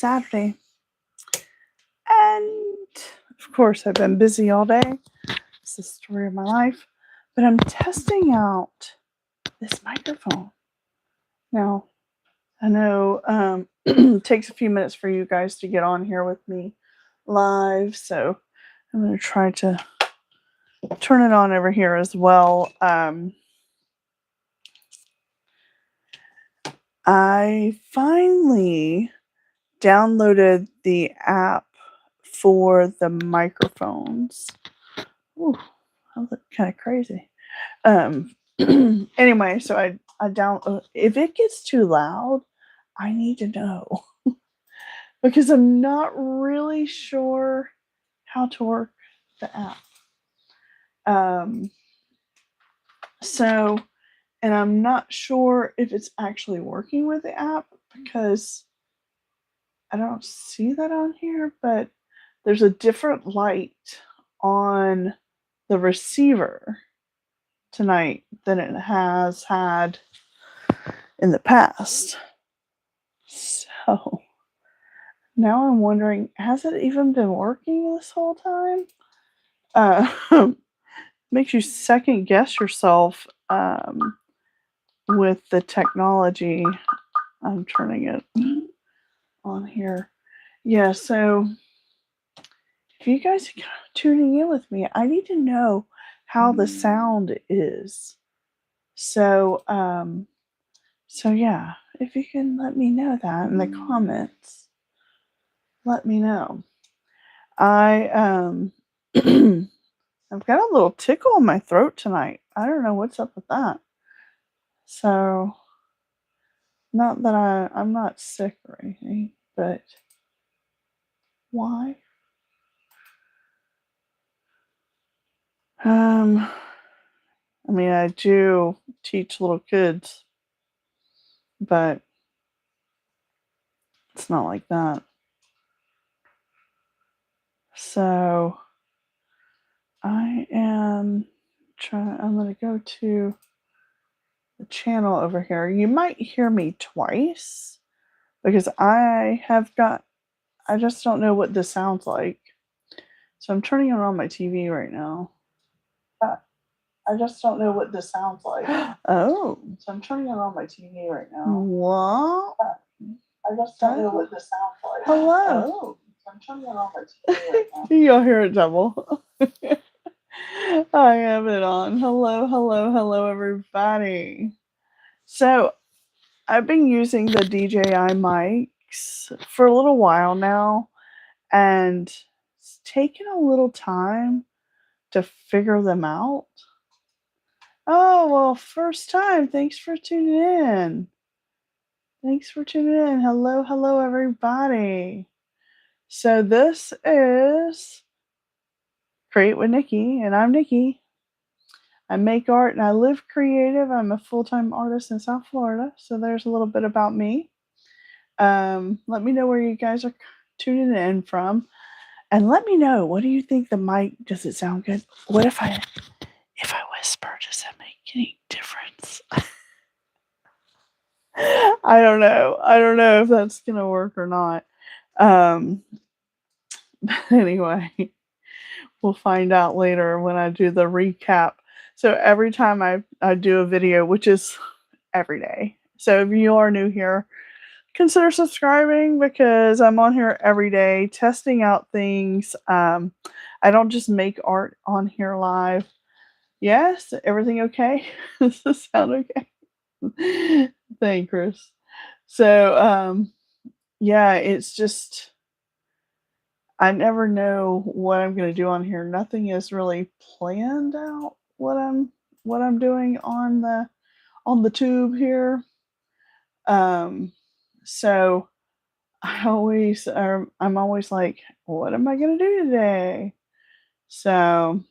Saturday. And of course, I've been busy all day. It's the story of my life. But I'm testing out this microphone. Now, I know it takes a few minutes for you guys to get on here with me live. So I'm going to try to turn it on over here as well. I finally downloaded the app for the microphones. Ooh, I look kind of crazy. Anyway, so I if it gets too loud, I need to know because I'm not really sure how to work the app. And I'm not sure if it's actually working with the app because I don't see that on here, but there's a different light on the receiver tonight than it has had in the past. So now I'm wondering, has it even been working this whole time? Makes you second guess yourself with the technology. I'm turning it on here. Yeah, so if you guys are tuning in with me, I need to know how the sound is. So yeah, if you can let me know that in the comments, let me know. I've got a little tickle in my throat tonight. I don't know what's up with that. So, not that I'm not sick or anything, but why? I mean, I do teach little kids, but it's not like that. So, I'm going to go to the channel over here. You might hear me twice because I just don't know what this sounds like. So I'm turning it on my TV right now. I just don't know what this sounds like. Oh. So I'm turning it on my TV right now. What? I just don't know what this sounds like. Hello. Oh. So I'm turning it on my TV right now. You'll hear it double. I have it on. Hello, everybody. So I've been using the DJI mics for a little while now, and it's taken a little time to figure them out. Oh, well, first time. Thanks for tuning in. Hello, everybody. So this is Create with Nikki, and I'm Nikki. I make art and I live creative. I'm a full-time artist in South Florida, so there's a little bit about me. Let me know where you guys are tuning in from, and let me know, what do you think the mic? Does it sound good? What if I whisper? Does that make any difference? I don't know if that's gonna work or not. But anyway, we'll find out later when I do the recap. So every time I do a video, which is every day. So if you are new here, consider subscribing because I'm on here every day testing out things. I don't just make art on here live. Yes, everything okay? Does this sound okay? Thank Chris. So yeah, it's just I never know what I'm going to do on here. Nothing is really planned out what I'm doing on the tube here. So I'm always like, what am I going to do today? So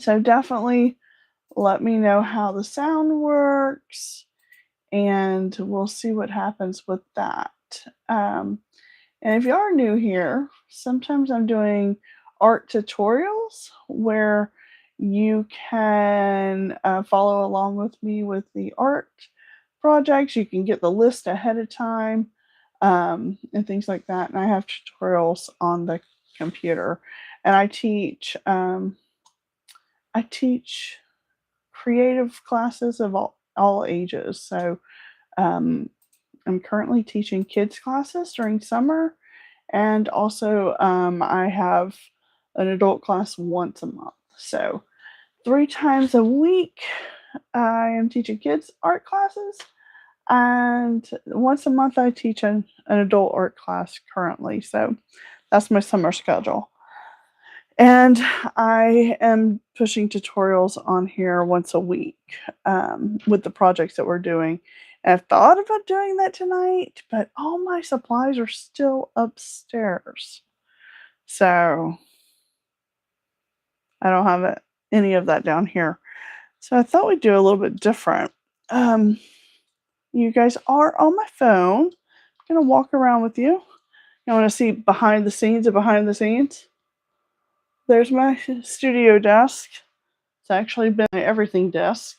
definitely let me know how the sound works, and we'll see what happens with that. And if you are new here, sometimes I'm doing art tutorials where you can follow along with me with the art projects. You can get the list ahead of time. and things like that. And I have tutorials on the computer, and I teach creative classes of all ages. So um, I'm currently teaching kids classes during summer, and also I have an adult class once a month. So 3 times a week, I am teaching kids art classes, and once a month, I teach an adult art class currently. So that's my summer schedule. And I am pushing tutorials on here once a week with the projects that we're doing. And I've thought about doing that tonight, but all my supplies are still upstairs. So I don't have any of that down here. So I thought we'd do a little bit different. You guys are on my phone. I'm going to walk around with you. You want to see behind the scenes of behind the scenes? There's my studio desk. It's actually been my everything desk.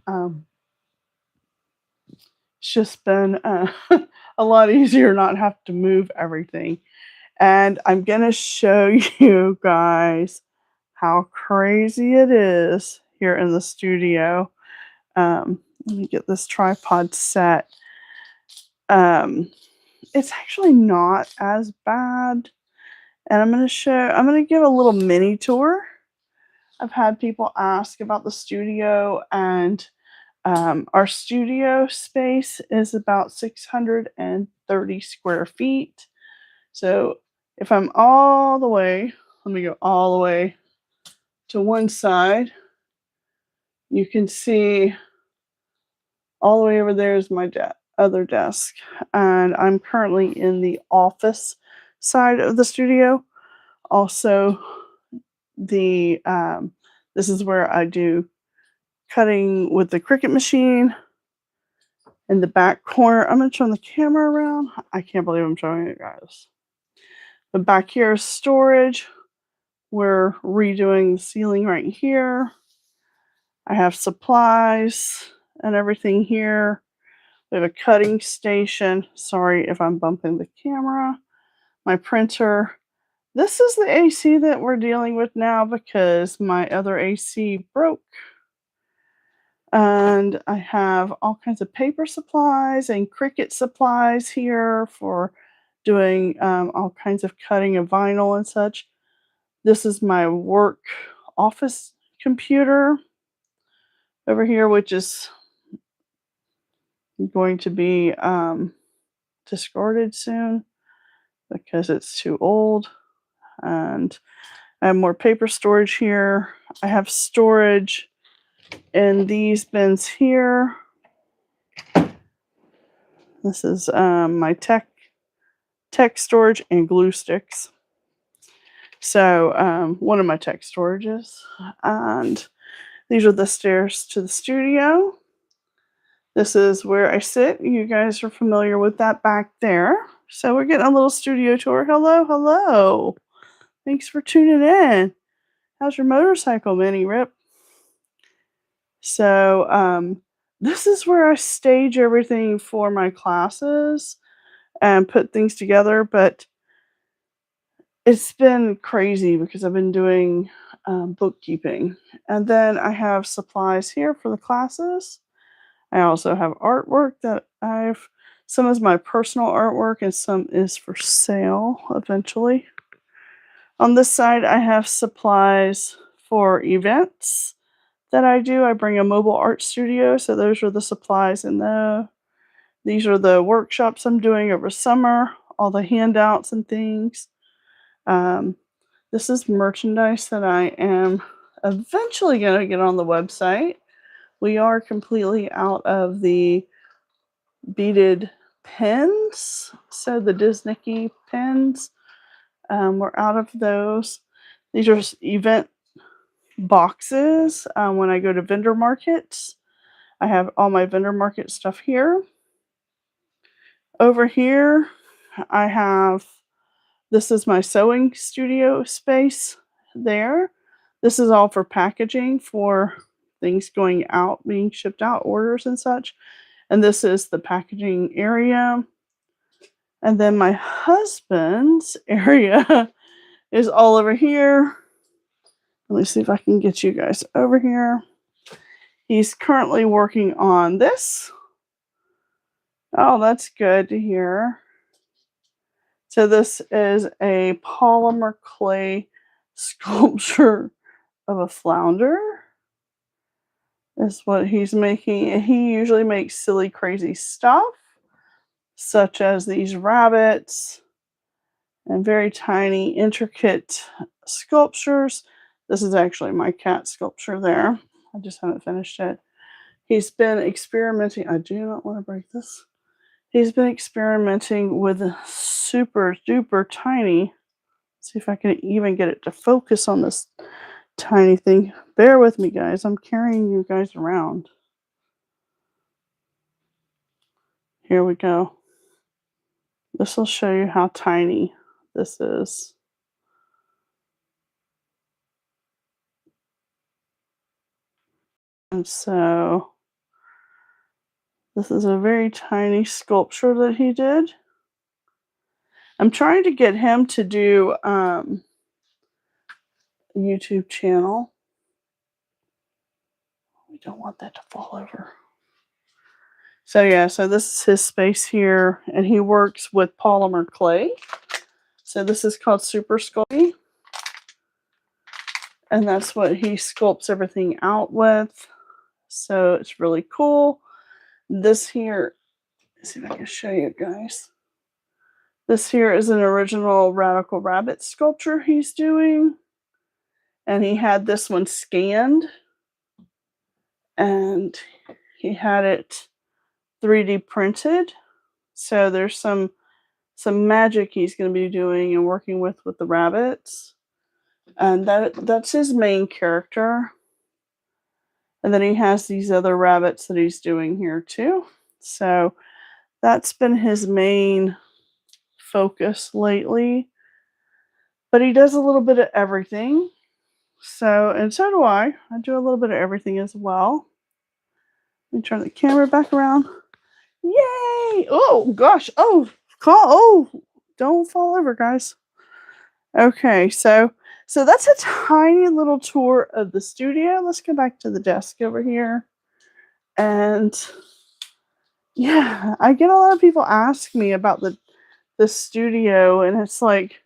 It's just been a lot easier not have to move everything. And I'm going to show you guys how crazy it is here in the studio. Let me get this tripod set. It's actually not as bad. And I'm going to give a little mini tour. I've had people ask about the studio, and our studio space is about 630 square feet. So if I'm all the way, let me go all the way to one side, you can see all the way over there is my other desk. And I'm currently in the office side of the studio. Also, this is where I do cutting with the Cricut machine. In the back corner, I'm going to turn the camera around. I can't believe I'm showing it, guys. But back here is storage. We're redoing the ceiling right here. I have supplies and everything here. We have a cutting station. Sorry if I'm bumping the camera. My printer. This is the AC that we're dealing with now because my other AC broke. And I have all kinds of paper supplies and Cricut supplies here for doing all kinds of cutting of vinyl and such. This is my work office computer over here, which is going to be discarded soon because it's too old. And I have more paper storage here. I have storage in these bins here. This is my tech storage and glue sticks. So one of my tech storages. And these are the stairs to the studio. This is where I sit. You guys are familiar with that back there. So we're getting a little studio tour. Hello, hello. Thanks for tuning in. How's your motorcycle, Mini Rip? So this is where I stage everything for my classes and put things together. But it's been crazy because I've been doing bookkeeping. And then I have supplies here for the classes. I also have artwork that some is my personal artwork and some is for sale eventually. On this side, I have supplies for events that I do. I bring a mobile art studio, so those are the supplies in there. These are the workshops I'm doing over summer, all the handouts and things. This is merchandise that I am eventually going to get on the website. We are completely out of the beaded pens, so the Disney pens. We're out of those. These are event boxes. When I go to vendor markets, I have all my vendor market stuff here. Over here, this is my sewing studio space there. This is all for packaging for things going out, being shipped out, orders and such. And this is the packaging area. And then my husband's area is all over here. Let me see if I can get you guys over here. He's currently working on this. Oh, that's good to hear. So this is a polymer clay sculpture of a flounder. Is what he's making. He usually makes silly, crazy stuff, such as these rabbits and very tiny, intricate sculptures. This is actually my cat sculpture there. I just haven't finished it. He's been experimenting. I do not want to break this. He's been experimenting with a super duper tiny. See if I can even get it to focus on this tiny thing. Bear with me, guys. I'm carrying you guys around. Here we go. This will show you how tiny this is. And so this is a very tiny sculpture that he did. I'm trying to get him to do a YouTube channel. We don't want that to fall over. So yeah, so this is his space here, and he works with polymer clay. So this is called Super Sculpey. And that's what he sculpts everything out with. So it's really cool. This here, let's see if I can show you guys. This here is an original Radical Rabbit sculpture he's doing. And he had this one scanned. And he had it 3D printed. So there's some magic he's going to be doing and working with the rabbits. And that's his main character. And then he has these other rabbits that he's doing here too. So that's been his main focus lately. But he does a little bit of everything. And so do I. I do a little bit of everything as well. Let me turn the camera back around. Yay! Oh gosh! Oh, don't fall over, guys. Okay, so that's a tiny little tour of the studio. Let's go back to the desk over here. And yeah, I get a lot of people ask me about the studio, and it's like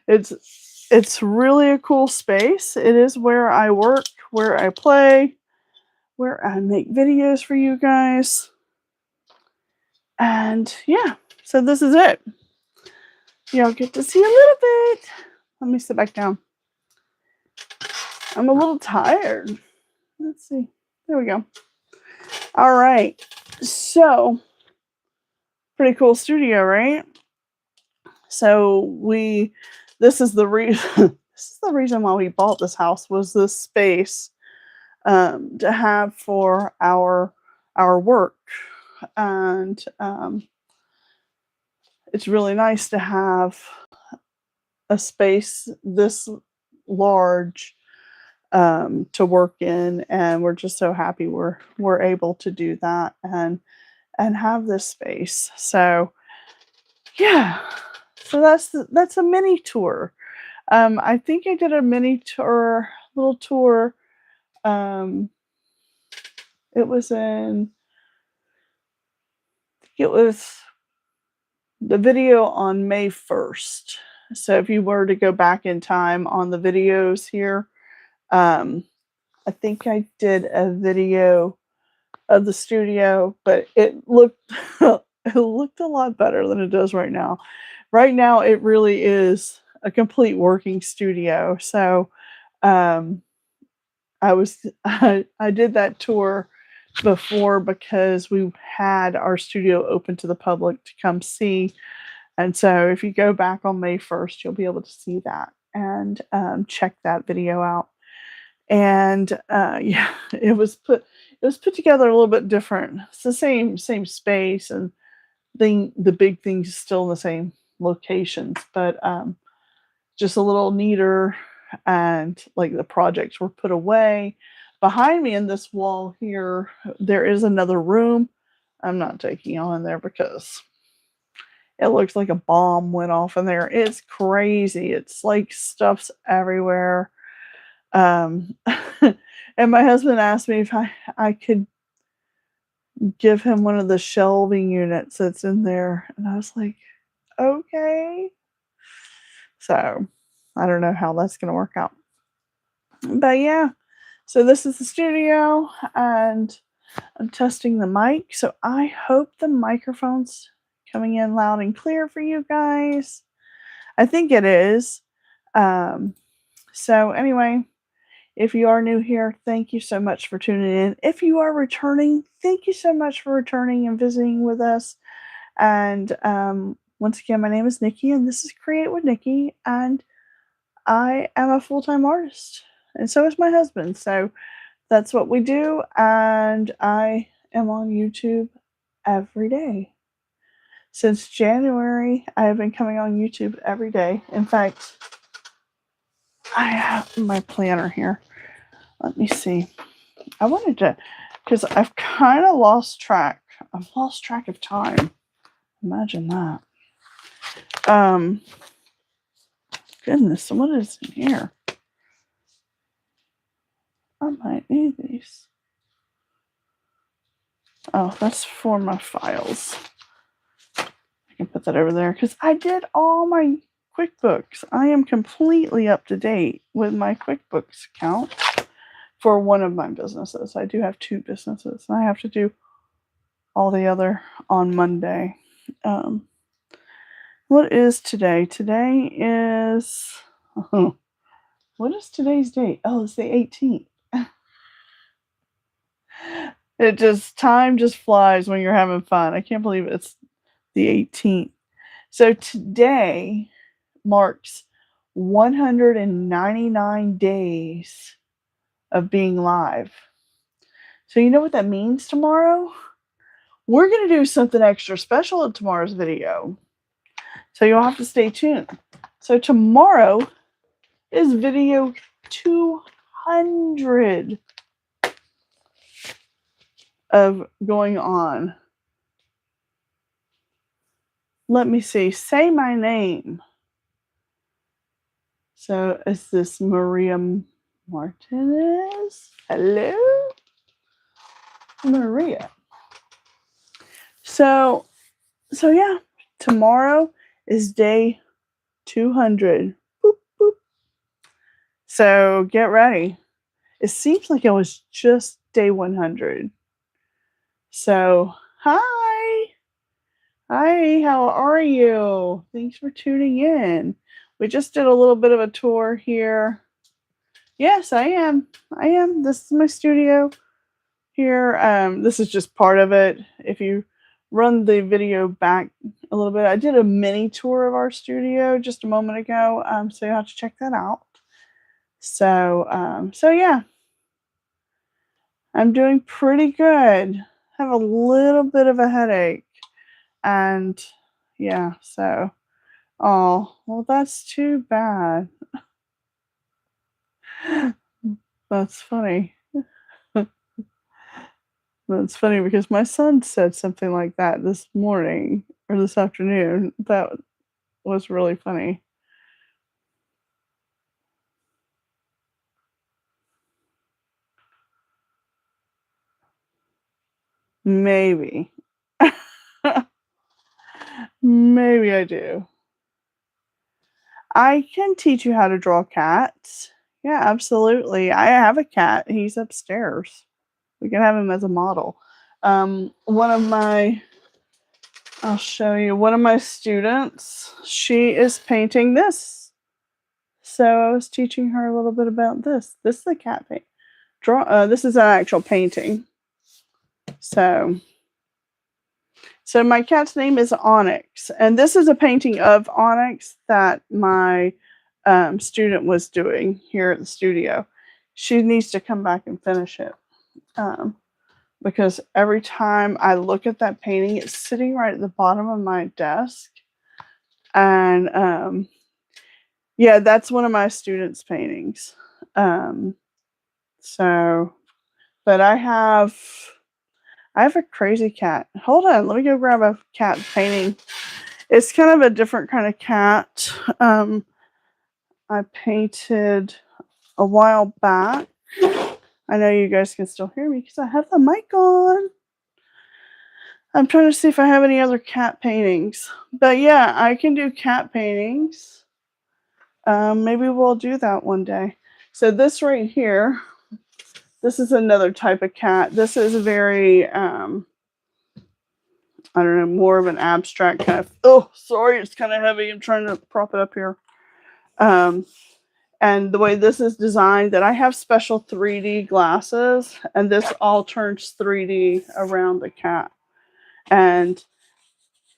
it's really a cool space. It is where I work, where I play, where I make videos for you guys. And yeah, so this is it. Y'all get to see a little bit. Let me sit back down. I'm a little tired. Let's see. There we go. All right. So, pretty cool studio, right? So this is the reason why we bought this house, was this space to have for our work. And it's really nice to have a space this large to work in, and we're just so happy we're able to do that and have this space. So yeah, so that's a mini tour. I think I did a mini tour, little tour. It was the video on May 1st. So if you were to go back in time on the videos here, I think I did a video of the studio, but it looked it looked a lot better than it does right now. Right now, it really is a complete working studio. So I did that tour before because we had our studio open to the public to come see. And so if you go back on May 1st, you'll be able to see that and check that video out. And yeah, it was put together a little bit different. It's the same space, and the big things still in the same locations, but just a little neater. And like the projects were put away. Behind me in this wall here, there is another room I'm not taking y'all in there because it looks like a bomb went off in there. It's crazy. It's like stuff's everywhere. And my husband asked me if I could give him one of the shelving units that's in there. And I was like, okay. So I don't know how that's going to work out. But yeah, so this is the studio and I'm testing the mic. So I hope the microphone's coming in loud and clear for you guys. I think it is. So anyway, if you are new here, thank you so much for tuning in. If you are returning, thank you so much for returning and visiting with us. And once again, my name is Nikki, and this is Create with Nikki, and I am a full-time artist, and so is my husband. So that's what we do, and I am on YouTube every day. Since January, I have been coming on YouTube every day. In fact, I have my planner here. Let me see. I wanted to, because I've kind of lost track. I've lost track of time. Imagine that. Goodness, what is in here? I might need these. Oh, that's for my files. I can put that over there because I did all my QuickBooks. I am completely up to date with my QuickBooks account for one of my businesses. I do have 2 businesses, and I have to do all the other on Monday. What is today? Today is, what is today's date? Oh, it's the 18th. Time just flies when you're having fun. I can't believe it's the 18th. So today marks 199 days of being live. So you know what that means tomorrow? We're going to do something extra special in tomorrow's video. So you'll have to stay tuned. So tomorrow is video 200 of going on. Let me see. Say my name. So is this Maria Martinez? Hello? Maria. So yeah, tomorrow is day 200. Boop, boop. So get ready. It seems like it was just day 100. So, hi. Hi, how are you? Thanks for tuning in. We just did a little bit of a tour here. Yes, I am. This is my studio here. This is just part of it. If you run the video back a little bit, I did a mini tour of our studio just a moment ago. So you'll have to check that out. So yeah, I'm doing pretty good. Have a little bit of a headache, and yeah, so oh well, that's too bad. That's funny. That's funny because my son said something like that this morning or this afternoon. That was really funny. Maybe. Maybe I do. I can teach you how to draw cats. Yeah, absolutely. I have a cat. He's upstairs. We can have him as a model. I'll show you. One of my students, she is painting this. So I was teaching her a little bit about this. This is a cat paint. This is an actual painting. So my cat's name is Onyx, and this is a painting of Onyx that my student was doing here at the studio. She needs to come back and finish it because every time I look at that painting, it's sitting right at the bottom of my desk, and yeah, that's one of my students' paintings. But I I have a crazy cat. Hold on, let me go grab a cat painting. It's kind of a different kind of cat. I painted a while back. I know you guys can still hear me because I have the mic on. I'm trying to see if I have any other cat paintings. But yeah, I can do cat paintings. Maybe we'll do that one day. So this right here, this is another type of cat. This is a very, I don't know, more of an abstract kind of, oh, sorry, it's kind of heavy. I'm trying to prop it up here. And the way this is designed, that I have special 3D glasses, and this all turns 3D around the cat. And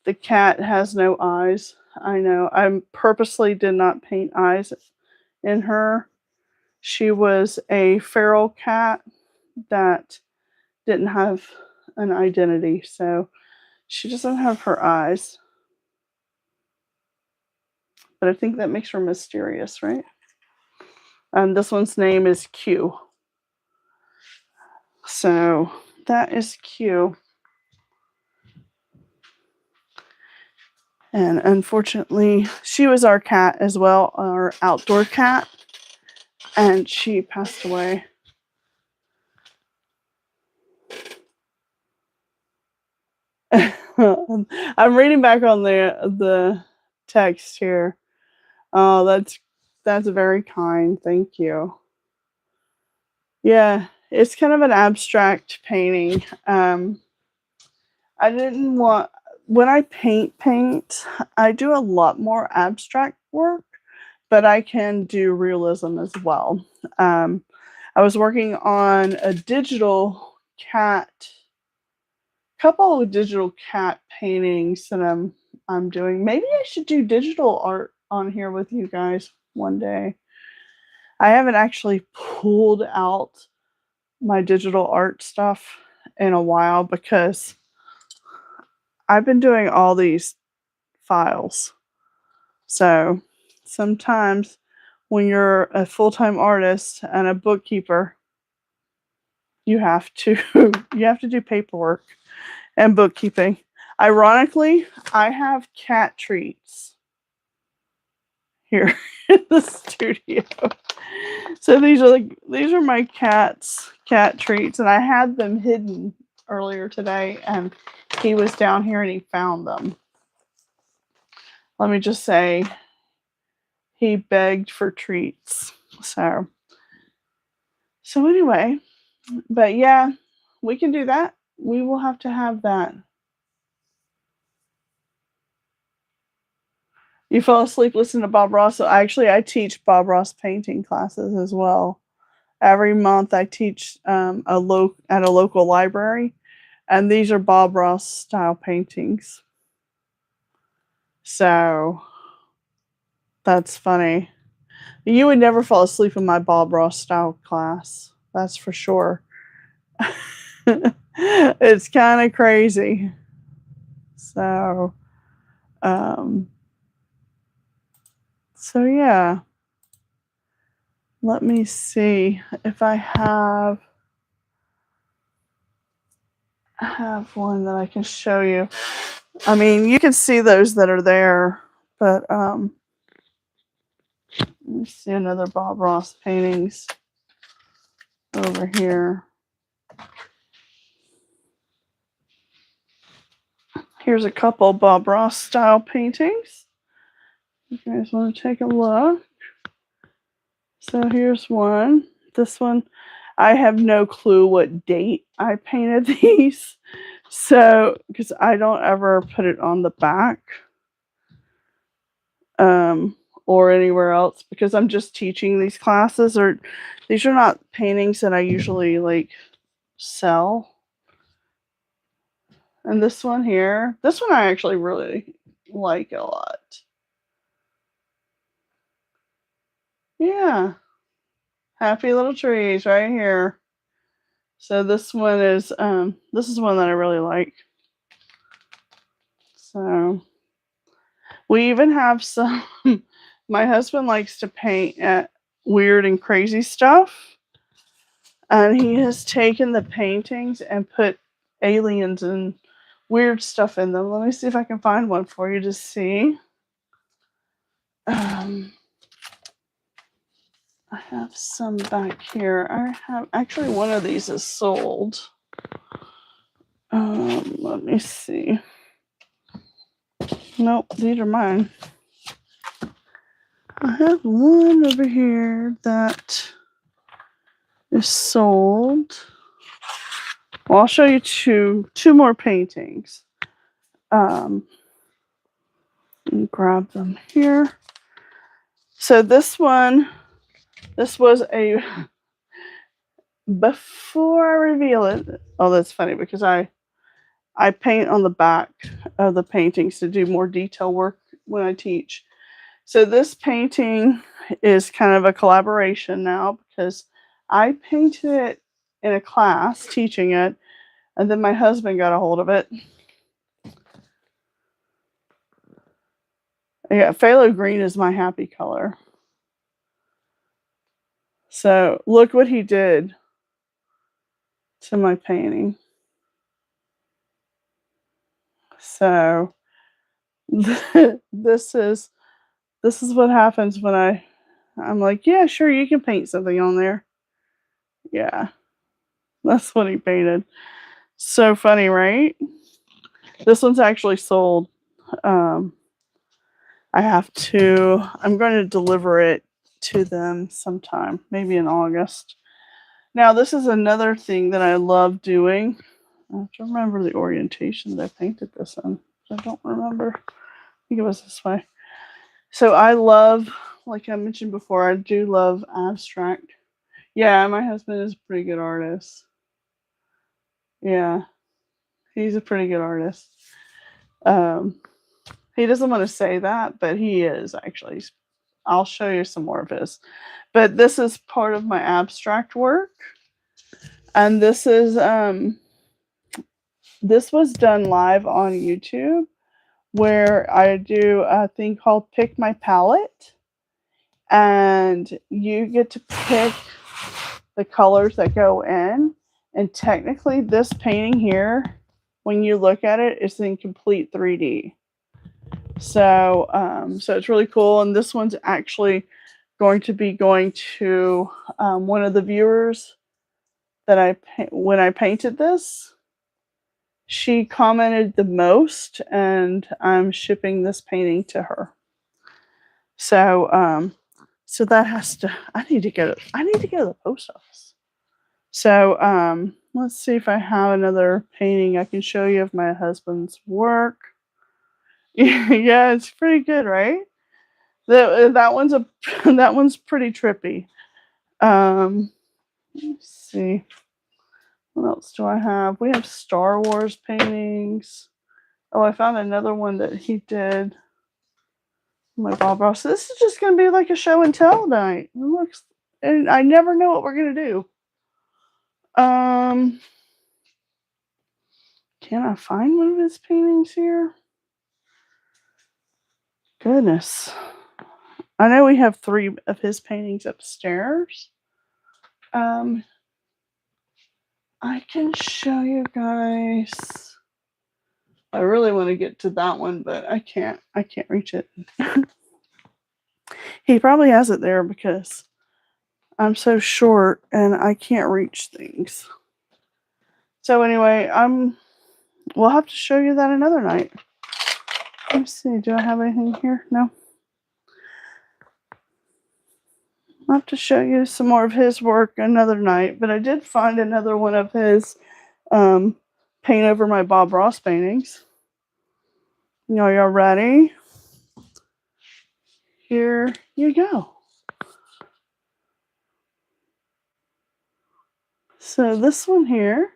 the cat has no eyes. I know. I purposely did not paint eyes in her. She was a feral cat that didn't have an identity, so she doesn't have her eyes. But I think that makes her mysterious, right? And this one's name is Q. So that is Q. And unfortunately, she was our cat as well, our outdoor cat, and she passed away. I'm reading back on the text here. Oh, that's very kind. Thank you. Yeah, it's kind of an abstract painting. I didn't want when I paint, I do a lot more abstract work, but I can do realism as well. I was working on a couple of digital cat paintings that I'm doing. Maybe I should do digital art on here with you guys one day. I haven't actually pulled out my digital art stuff in a while because I've been doing all these files. So sometimes when you're a full-time artist and a bookkeeper, you have to do paperwork and bookkeeping. Ironically, I have cat treats here in the studio. So these are my cat treats, and I had them hidden earlier today, and he was down here and he found them. Let me just say, he begged for treats. So anyway, but yeah, we can do that. We will have to have that. You fell asleep listening to Bob Ross. So I teach Bob Ross painting classes as well. Every month I teach at a local library, and these are Bob Ross style paintings. So that's funny. You would never fall asleep in my Bob Ross style class. That's for sure. It's kind of crazy. So, yeah. Let me see if I have one that I can show you. I mean, you can see those that are there, but let me see another Bob Ross paintings over here. Here's a couple Bob Ross style paintings. You guys want to take a look? So here's one. This one, I have no clue what date I painted these. So, because I don't ever put it on the back or anywhere else, because I'm just teaching these classes, or these are not paintings that I usually like sell. And this one here, this one I actually really like a lot. Yeah. Happy little trees right here. So this one is this is one that I really like. So we even have some my husband likes to paint at weird and crazy stuff. And he has taken the paintings and put aliens and weird stuff in them. Let me see if I can find one for you to see. I have some back here. I have actually one of these is sold. Let me see. Nope, these are mine. I have one over here that is sold. Well, I'll show you two more paintings. Grab them here. So this was a, before I reveal it, oh, that's funny because I paint on the back of the paintings to do more detail work when I teach. So this painting is kind of a collaboration now because I painted it in a class teaching it, and then my husband got a hold of it. Yeah, phthalo green is my happy color. So look what he did to my painting. So this is what happens when I'm like, yeah, sure, you can paint something on there. Yeah, that's what he painted. So funny, right? This one's actually sold. I'm going to deliver it to them sometime, maybe in August. Now, this is another thing that I love doing. I have to remember the orientation that I painted this in. I don't remember. I think it was this way. So I love, like I mentioned before, I do love abstract. Yeah, my husband is a pretty good artist. Yeah, he's a pretty good artist. He doesn't want to say that, but he is actually. I'll show you some more of his. But this is part of my abstract work. And this was done live on YouTube, where I do a thing called Pick My Palette. And you get to pick the colors that go in. And technically this painting here, when you look at it, it's in complete 3D. So it's really cool. And this one's actually going to be going to one of the viewers that when I painted this. She commented the most, and I'm shipping this painting to her. So so that has to. I need to go to the post office. So let's see if I have another painting I can show you of my husband's work. Yeah, it's pretty good, right? That one's that one's pretty trippy. Let's see. What else do I have? We have Star Wars paintings. Oh, I found another one that he did. My Bob Ross. So this is just going to be like a show and tell night. It looks, and I never know what we're going to do. Can I find one of his paintings here? Goodness. I know we have 3 of his paintings upstairs. I can show you guys. I really want to get to that one, but I can't reach it. He probably has it there because I'm so short and I can't reach things. So anyway, we'll have to show you that another night. Let me see, do I have anything here? No. I'll have to show you some more of his work another night, but I did find another one of his paint over my Bob Ross paintings. Y'all ready? Here you go. So this one here,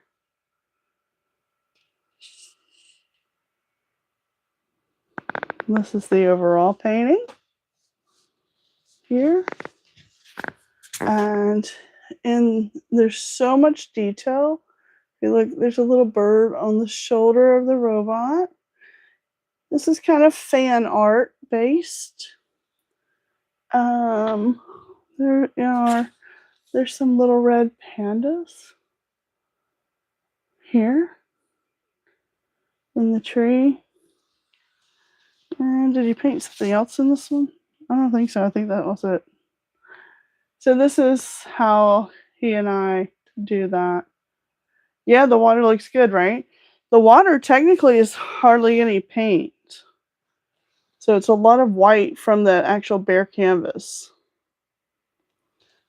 this is the overall painting here. And there's so much detail. If you look, there's a little bird on the shoulder of the robot. This is kind of fan art based. There's some little red pandas here. in the tree. And did he paint something else in this one? I don't think so. I think that was it. So this is how he and I do that. Yeah, the water looks good, right? The water technically is hardly any paint. So it's a lot of white from the actual bare canvas.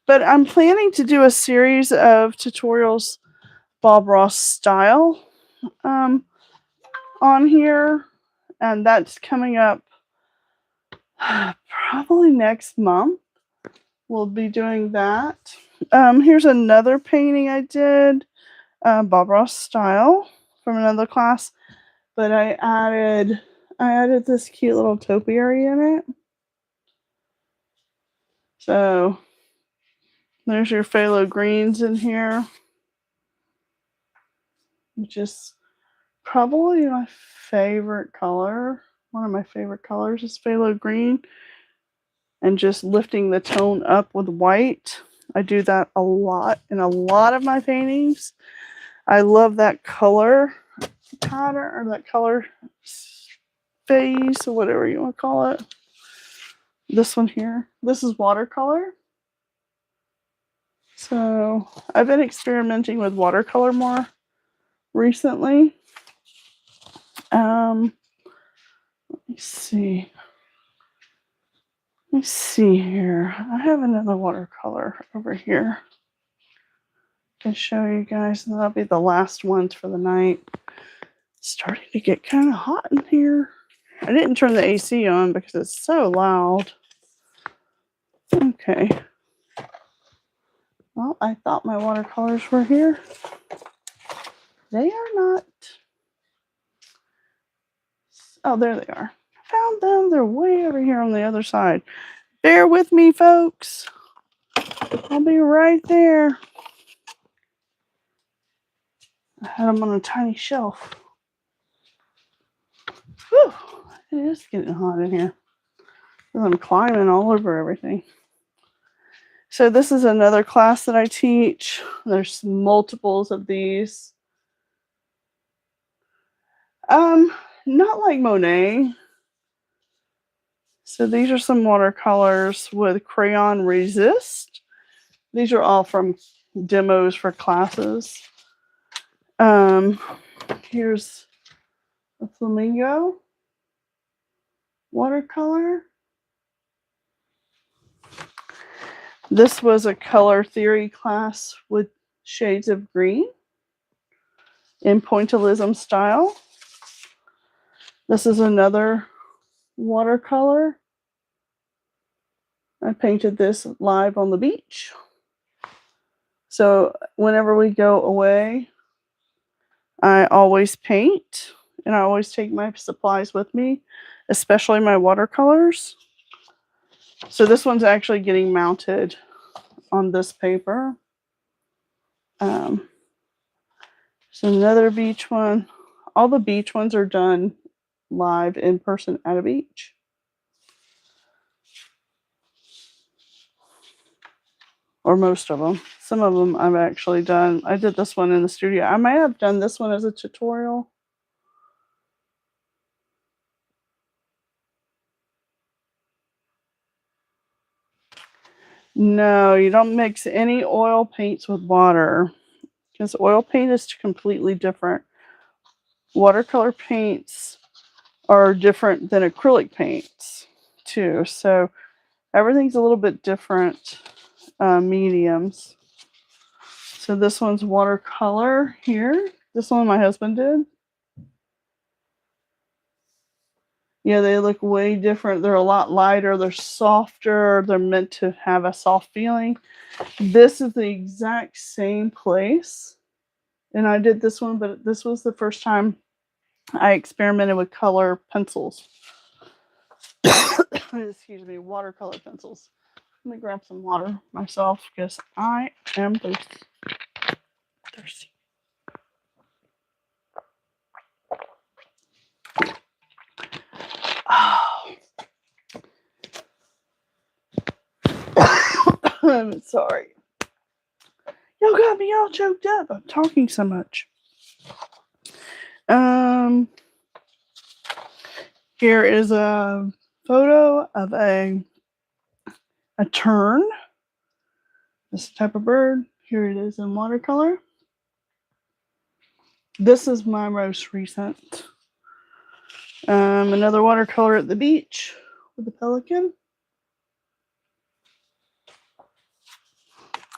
But I'm planning to do a series of tutorials Bob Ross style on here. And that's coming up probably next month. We'll be doing that. Here's another painting I did, Bob Ross style from another class. But I added this cute little topiary in it. So there's your phthalo greens in here, which is probably my favorite color. One of my favorite colors is phthalo green. And just lifting the tone up with white. I do that a lot in a lot of my paintings. I love that color pattern, or that color phase, or whatever you want to call it. This one here, this is watercolor. So I've been experimenting with watercolor more recently. Let me see. Let's see here. I have another watercolor over here. I can show you guys, and that'll be the last ones for the night. It's starting to get kind of hot in here. I didn't turn the AC on because it's so loud. Okay. Well, I thought my watercolors were here. They are not. Oh, there they are. I found them. They're way over here on the other side. Bear with me, folks. I'll be right there. I had them on a tiny shelf. Whew, it is getting hot in here. I'm climbing all over everything. So this is another class that I teach. There's multiples of these. Not like Monet. So these are some watercolors with crayon resist. These are all from demos for classes. Here's a flamingo watercolor. This was a color theory class with shades of green in pointillism style. This is another watercolor. I painted this live on the beach. So whenever we go away, I always paint, and I always take my supplies with me, especially my watercolors. So this one's actually getting mounted on this paper. So another beach one. All the beach ones are done live in person at a beach. Or most of them. Some of them I've actually done. I did this one in the studio. I might have done this one as a tutorial. No, you don't mix any oil paints with water, because oil paint is completely different. Watercolor paints are different than acrylic paints too. So everything's a little bit different mediums. So this one's watercolor here. This one my husband did. Yeah, they look way different. They're a lot lighter. They're softer. They're meant to have a soft feeling. This is the exact same place. And I did this one, but this was the first time I experimented with color pencils. Excuse me, watercolor pencils. Let me grab some water myself because I am thirsty. Oh. I'm sorry. Y'all got me all choked up. I'm talking so much. Here is a photo of a tern. This type of bird. Here it is in watercolor. This is my most recent. Another watercolor at the beach with a pelican.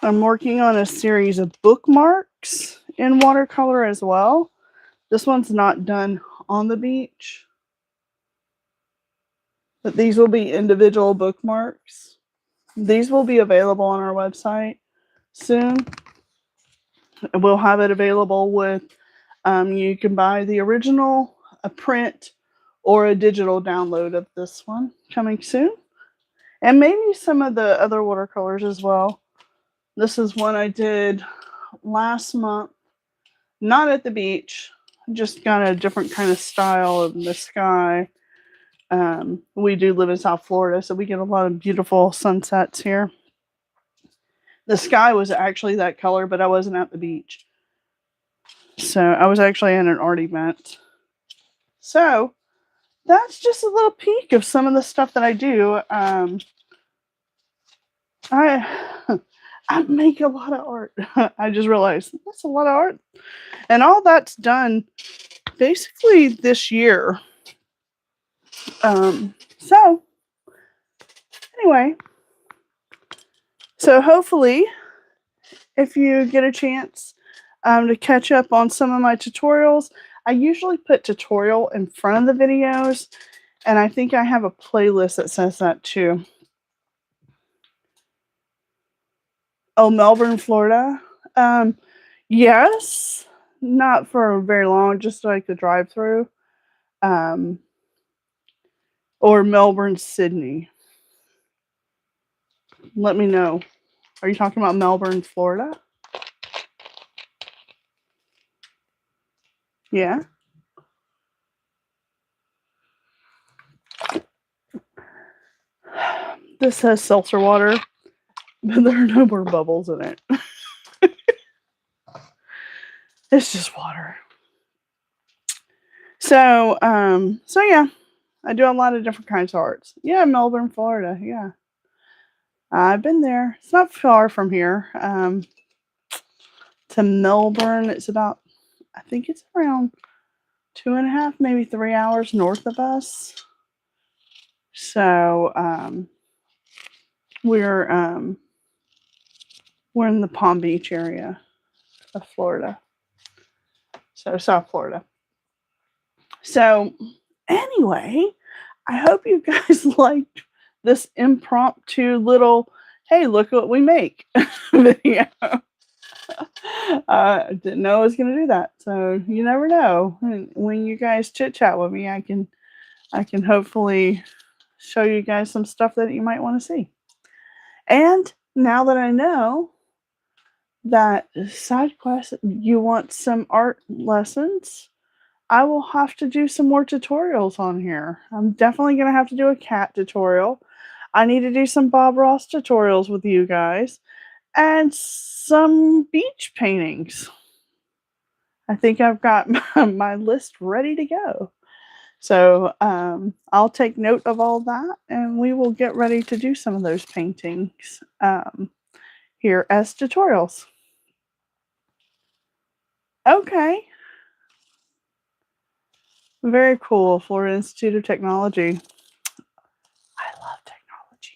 I'm working on a series of bookmarks in watercolor as well. This one's not done on the beach, but these will be individual bookmarks. These will be available on our website soon. We'll have it available with, you can buy the original, a print, or a digital download of this one coming soon. And maybe some of the other watercolors as well. This is one I did last month, not at the beach, just got a different kind of style in the sky. We do live in South Florida, so we get a lot of beautiful sunsets here. The sky was actually that color, but I wasn't at the beach. So I was actually at an art event. So that's just a little peek of some of the stuff that I do. I make a lot of art. I just realized that's a lot of art. And all that's done basically this year. So anyway, so hopefully if you get a chance to catch up on some of my tutorials, I usually put tutorial in front of the videos, and I think I have a playlist that says that too. Oh, Melbourne, Florida. Yes, not for very long, just so I could drive through. Or Melbourne, Sydney. Let me know. Are you talking about Melbourne, Florida? Yeah. This has seltzer water, but there are no more bubbles in it. It's just water. So yeah, I do a lot of different kinds of arts. Yeah, Melbourne, Florida. Yeah, I've been there. It's not far from here. To Melbourne, it's about, I think it's around 2.5, maybe 3 hours north of us. So we're in the Palm Beach area of Florida. So South Florida. So anyway, I hope you guys liked this impromptu little, hey, look what we make video. I didn't know I was going to do that. So you never know. When you guys chit chat with me, I can hopefully show you guys some stuff that you might want to see. And now that I know that side quest, you want some art lessons, I will have to do some more tutorials on here. I'm definitely going to have to do a cat tutorial. I need to do some Bob Ross tutorials with you guys and some beach paintings. I think I've got my list ready to go. So I'll take note of all that, and we will get ready to do some of those paintings here as tutorials. Okay. Very cool. Florida Institute of Technology. I love technology.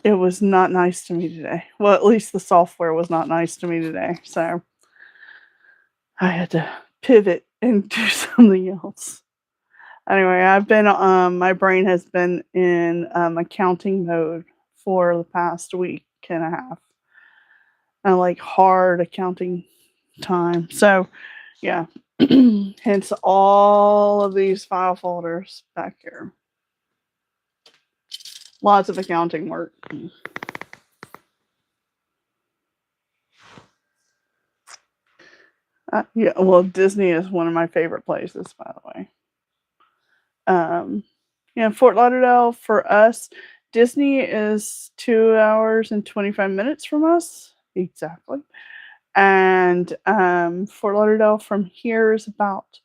It was not nice to me today. Well, at least the software was not nice to me today. So I had to pivot and do something else. Anyway, I've been, my brain has been in accounting mode for the past week and a half. I like hard accounting time. So, yeah. Hence all of these file folders back here. Lots of accounting work. Yeah, well, Disney is one of my favorite places, by the way. Yeah, Fort Lauderdale for us, Disney is 2 hours and 25 minutes from us. Exactly. And Fort Lauderdale from here is about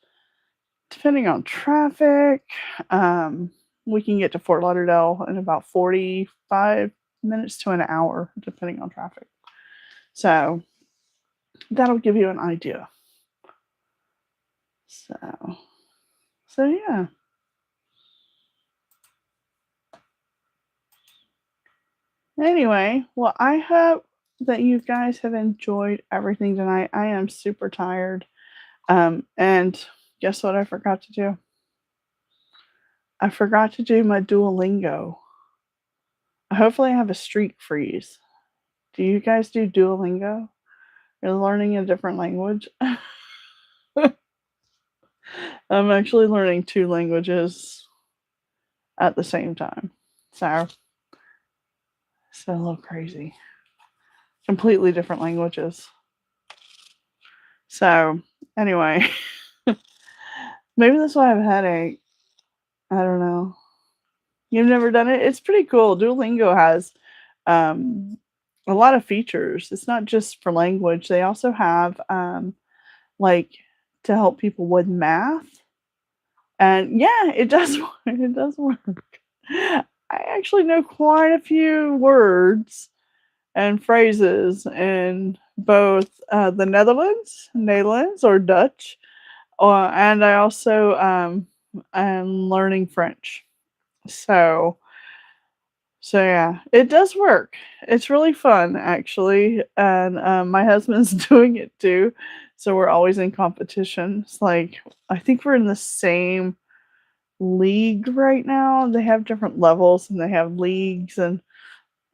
depending on traffic, we can get to Fort Lauderdale in about 45 minutes to an hour, depending on traffic. So that'll give you an idea. So yeah. Anyway, well, I hope that you guys have enjoyed everything tonight. I am super tired. And guess what I forgot to do? I forgot to do my Duolingo. Hopefully, I have a streak freeze. Do you guys do Duolingo? You're learning a different language? I'm actually learning 2 languages at the same time. So a little crazy. Completely different languages. So, anyway, maybe that's why I have a headache. I don't know. You've never done it? It's pretty cool. Duolingo has a lot of features. It's not just for language. They also have like to help people with math. And yeah, it does it does work. I actually know quite a few words and phrases in both the Netherlands or Dutch, and I also am learning French. So yeah, it does work. It's really fun actually, and my husband's doing it too. So we're always in competition. It's like I think we're in the same league right now. They have different levels and they have leagues, and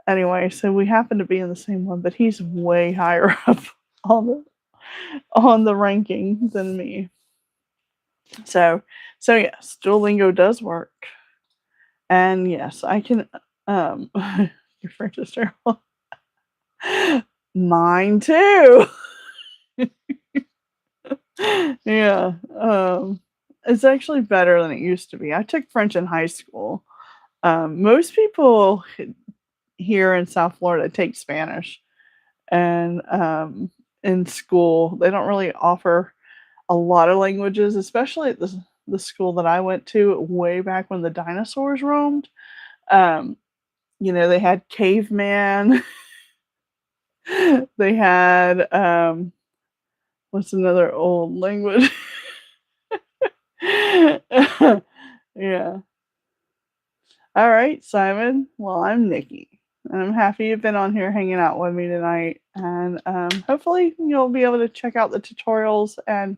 anyway, so we happen to be in the same one, but he's way higher up on the ranking than me. So yes, Duolingo does work. And yes, I can your French is terrible. Mine too. Yeah. It's actually better than it used to be. I took French in high school. Most people here in South Florida take Spanish, and in school they don't really offer a lot of languages, especially at the school that I went to way back when the dinosaurs roamed. Um, they had caveman. They had what's another old language? Yeah. All right, Simon. Well, I'm Nikki. I'm happy you've been on here hanging out with me tonight, and hopefully you'll be able to check out the tutorials. And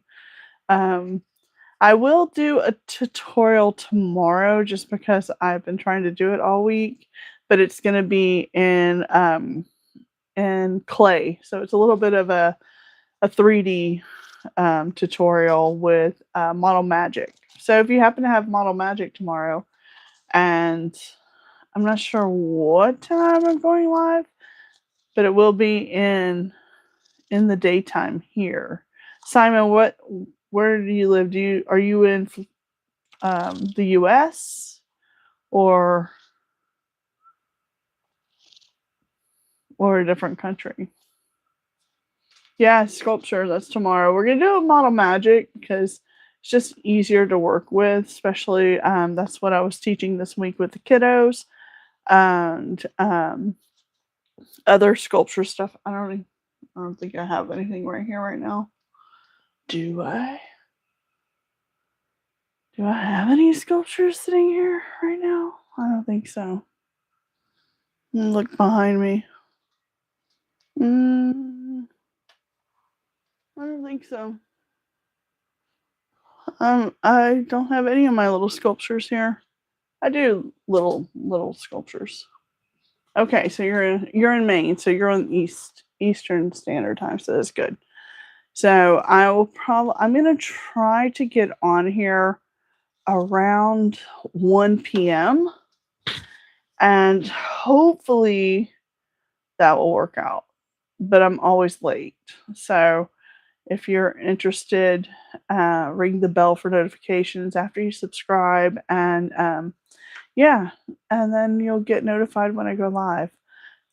I will do a tutorial tomorrow, just because I've been trying to do it all week, but it's going to be in clay, so it's a little bit of a 3D tutorial with Model Magic. So if you happen to have Model Magic tomorrow, and I'm not sure what time I'm going live, but it will be in the daytime here. Simon, where do you live? Are you in the U.S. or a different country? Yeah, sculpture. That's tomorrow. We're gonna do a Model Magic because it's just easier to work with. Especially, that's what I was teaching this week with the kiddos, and other sculpture stuff. I don't think I have anything right here right now. Do I? Do I have any sculptures sitting here right now? I don't think so. Look behind me. I don't think so. I don't have any of my little sculptures here. I do little sculptures. Okay, so you're in Maine, so you're on Eastern Standard Time, so that's good. So I'm gonna try to get on here around 1 p.m. and hopefully that will work out. But I'm always late, so if you're interested, ring the bell for notifications after you subscribe, and yeah, and then you'll get notified when I go live.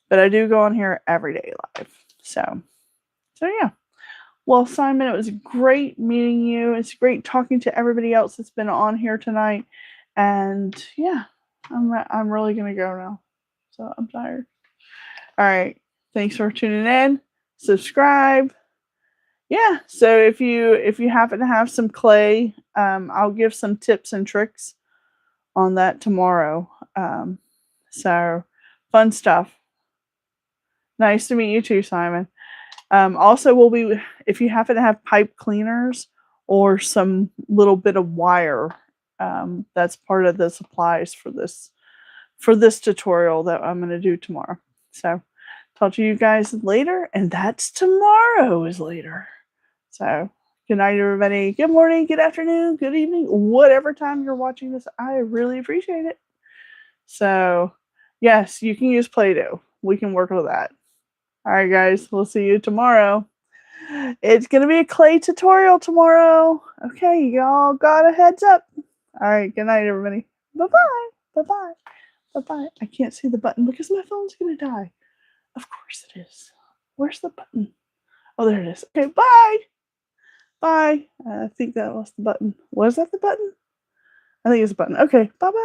But I do go on here every day live. So yeah. Well, Simon, it was great meeting you. It's great talking to everybody else that's been on here tonight. And yeah, I'm really gonna go now. So I'm tired. All right. Thanks for tuning in. Subscribe. Yeah. So if you happen to have some clay, I'll give some tips and tricks on that tomorrow. So fun stuff. Nice to meet you too, Simon. Also, if you happen to have pipe cleaners or some little bit of wire, that's part of the supplies for this tutorial that I'm going to do tomorrow. So, talk to you guys later, and that's tomorrow is later. So, good night, everybody. Good morning, good afternoon, good evening, whatever time you're watching this. I really appreciate it. So, yes, you can use Play-Doh. We can work with that. All right, guys, we'll see you tomorrow. It's going to be a clay tutorial tomorrow. Okay, y'all got a heads up. All right, good night, everybody. Bye-bye. Bye-bye. Bye-bye. I can't see the button because my phone's going to die. Of course it is. Where's the button? Oh, there it is. Okay, bye. Bye. I think that was the button. Was that the button? I think it's the button. Okay, bye-bye.